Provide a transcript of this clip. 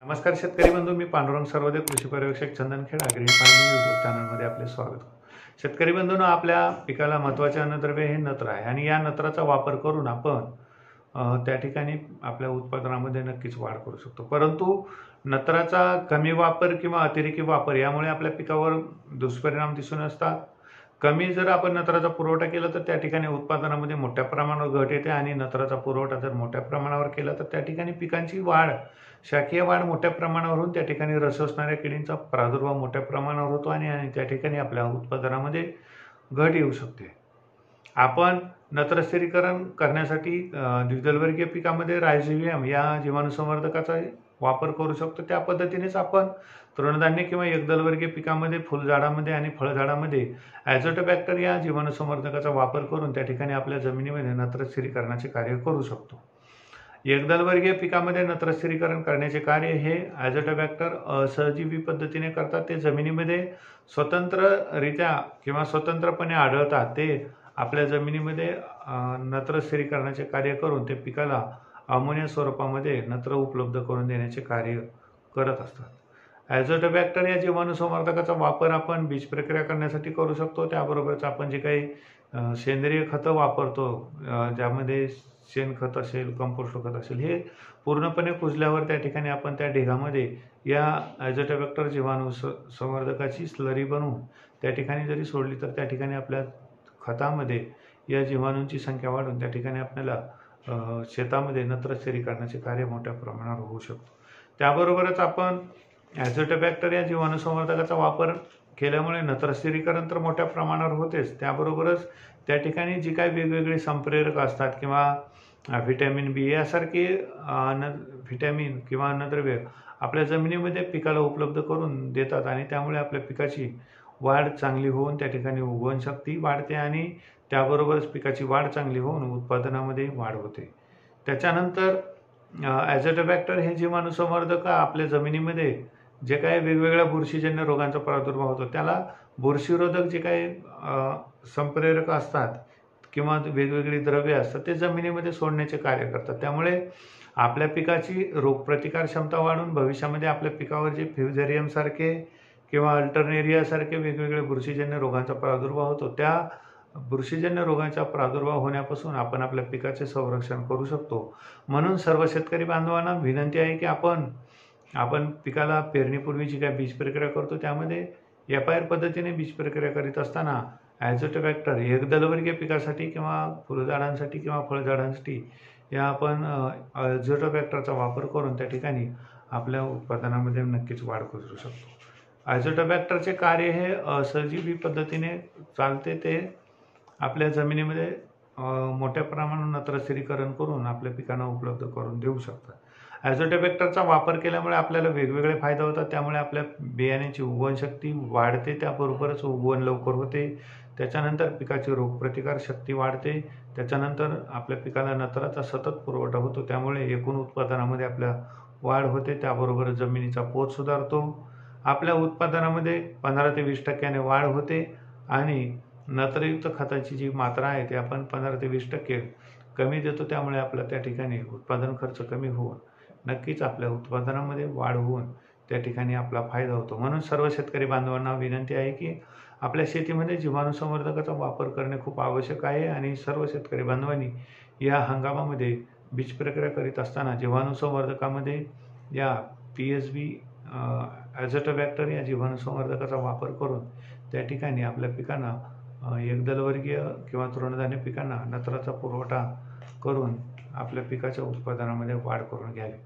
नमस्कार शेतकरी बंधू, मी पांडुरंग सर्वोदय कृषी पर्यवेक्षक चंदनखेड अग्री फार्मिंग यूट्यूब चॅनलमध्ये आपले स्वागत. शेतकरी बंधूंनो, आपल्या पिकाला महत्त्वाचे अन्नद्रव्य हे नत्र आहे आणि या नत्राचा वापर करून आपण त्या ठिकाणी आपल्या उत्पादनामध्ये नक्कीच वाढ करू शकतो. परंतु नत्राचा कमी वापर किंवा अतिरेकी वापर यामुळे आपल्या पिकावर दुष्परिणाम दिसून असतात. कमी जर आपण नत्राचा पुरवठा केला तर त्या ठिकाणी उत्पादनामध्ये मोठ्या प्रमाणावर घट येते आणि नत्राचा पुरवठा जर मोठ्या प्रमाणावर केला तर त्या ठिकाणी पिकांची वाढ, शाखीय वाढ मोठ्या प्रमाणावर होऊन त्या ठिकाणी रस असणाऱ्या किडींचा प्रादुर्भाव मोठ्या प्रमाणावर होतो आणि त्या ठिकाणी आपल्या उत्पादनामध्ये घट येऊ शकते. आपण नत्र स्थिरीकरण करण्यासाठी द्विदलवर्गीय पिकामध्ये रायझोबियम या जीवाणुसंवर्धकाचा वापर करू शकतो. त्या पद्धतीनेच आपण तृणधान्य किंवा एकदलवर्गीय पिकामध्ये, फुलझाडामध्ये आणि फळझाडामध्ये ॲझोटोबॅक्टर या जीवाणुसंवर्धकाचा वापर करून त्या ठिकाणी आपल्या जमिनीमध्ये नत्र स्थिरीकरणाचे कार्य करू शकतो. एकदलवर्गीय पिकामध्ये नत्र स्थिरीकरण करण्याचे कार्य हे ॲझोटोबॅक्टर असहजीवी पद्धतीने करतात. ते जमिनीमध्ये स्वतंत्ररित्या किंवा स्वतंत्रपणे आढळतात. ते आपल्या जमिनीमध्ये नत्र स्थिरीकरणाचे कार्य करून ते पिकाला अमोनिया स्वरूपामध्ये नत्र उपलब्ध करून देण्याचे कार्य करत असतात. ॲझोटोबॅक्टर या जीवाणुसंवर्धकाचा वापर आपण बीज प्रक्रिया करण्यासाठी करू शकतो. त्याबरोबरच आपण जे काही सेंद्रिय खतं वापरतो, ज्यामध्ये शेणखत असेल, कंपोस्ट खत असेल, हे पूर्णपणे कुजल्यावर त्या ठिकाणी आपण त्या ढिगामध्ये या ॲझोटोबॅक्टर जीवाणू संवर्धकाची स्लरी बनवून त्या ठिकाणी जरी सोडली तर त्या ठिकाणी आपल्या खतामध्ये या जीवाणूंची संख्या वाढून त्या ठिकाणी आपल्याला शेतामध्ये नत्र स्थिरीकरणाचे कार्य मोठ्या प्रमाणावर होऊ शकतो. त्याबरोबरच आपण ॲझोटोबॅक्टर या जीवाणुसंवर्धकाचा वापर केल्यामुळे नत्र स्थिरीकरण तर मोठ्या प्रमाणावर होतेच, त्याबरोबरच त्या ठिकाणी जी काही वेगवेगळी संप्रेरक असतात किंवा व्हिटॅमिन बी यासारखे व्हिटॅमिन किंवा अन्नद्रव्य आपल्या जमिनीमध्ये पिकाला उपलब्ध करून देतात आणि त्यामुळे आपल्या पिकाची वाढ चांगली होऊन त्या ठिकाणी उगवण शक्ती वाढते आणि त्याबरोबरच पिकाची वाढ चांगली होऊन उत्पादनामध्ये वाढ होते. त्याच्यानंतर ॲझोटोबॅक्टर हे जीवाणुसंवर्धक आपल्या जमिनीमध्ये जे काही वेगवेगळ्या बुरशीजन्य रोगांचा प्रादुर्भाव होतो त्याला बुरशीरोधक जे काही संप्रेरक असतात किंवा वेगवेगळी द्रव्ये असतात ते जमिनीमध्ये सोडण्याचे कार्य करतात. त्यामुळे आपल्या पिकाची रोगप्रतिकार क्षमता वाढून भविष्यामध्ये आपल्या पिकावर जे फ्युझेरियम सारखे किंवा अल्टरनेरियासारखे वेगवेगळे बुरशीजन्य रोगांचा प्रादुर्भाव होतो, त्या बुरशीजन्य रोगांचा प्रादुर्भाव होण्यापासून आपण आपल्या पिकाचे संरक्षण करू शकतो. म्हणून सर्व शेतकरी बांधवांना विनंती आहे की आपण पिकाला पेरणीपूर्वी जी काही बीज प्रक्रिया करतो त्यामध्ये एफआयआर पद्धतीने बीज प्रक्रिया करीत असताना ॲझोटोबॅक्टर एकदलवर्गीय पिकासाठी किंवा फुलझाडांसाठी किंवा फळझाडांसाठी या आपण ॲझोटोबॅक्टरचा वापर करून त्या ठिकाणी आपल्या उत्पादनामध्ये नक्कीच वाढ करू शकतो. ॲझोटोबॅक्टरचे कार्य हे असहजीवी पद्धतीने चालते. ते आपल्या जमिनीमध्ये मोठ्या प्रमाणात नत्र स्थिरीकरण करून आपल्या पिकांना उपलब्ध करून देऊ शकतात. ॲझोटोबॅक्टरचा वापर केल्यामुळे आपल्याला वेगवेगळे फायदे होतात. त्यामुळे आपल्या बियाण्याची उगवण शक्ती वाढते, त्याबरोबरच उगवण लवकर होते. त्याच्यानंतर पिकाची रोगप्रतिकार शक्ती वाढते. त्याच्यानंतर आपल्या पिकाला नत्राचा सतत पुरवठा होतो, त्यामुळे एकूण उत्पादनामध्ये आपल्या वाढ होते. त्याबरोबर जमिनीचा पोत सुधारतो. आपल्या उत्पादनामध्ये 15 ते 20% वाढ होते आणि नत्रयुक्त खताची जी मात्रा आहे ती आपण 15 ते 20% कमी देतो. त्यामुळे आपल्या त्या ठिकाणी उत्पादन खर्च कमी होऊन नक्कीच आपल्या उत्पादनामध्ये वाढ होऊन त्या ठिकाणी आपला फायदा होतो. म्हणून सर्व शेतकरी बांधवांना विनंती आहे की आपल्या शेतीमध्ये जीवाणुसंवर्धकाचा वापर करणे खूप आवश्यक आहे आणि सर्व शेतकरी बांधवांनी या हंगामामध्ये बीज प्रक्रिया करीत असताना जीवाणुसंवर्धकामध्ये या PSB ॲझोटोबॅक्टर या जीवाणुसंवर्धकाचा वापर करून त्या ठिकाणी आपल्या पिकांना एकदलवर्गीय किंवा तृणधान्य पिकांना नत्राचा पुरवठा करून आपल्या पिकाच्या उत्पादनामध्ये वाढ करून घ्यावी.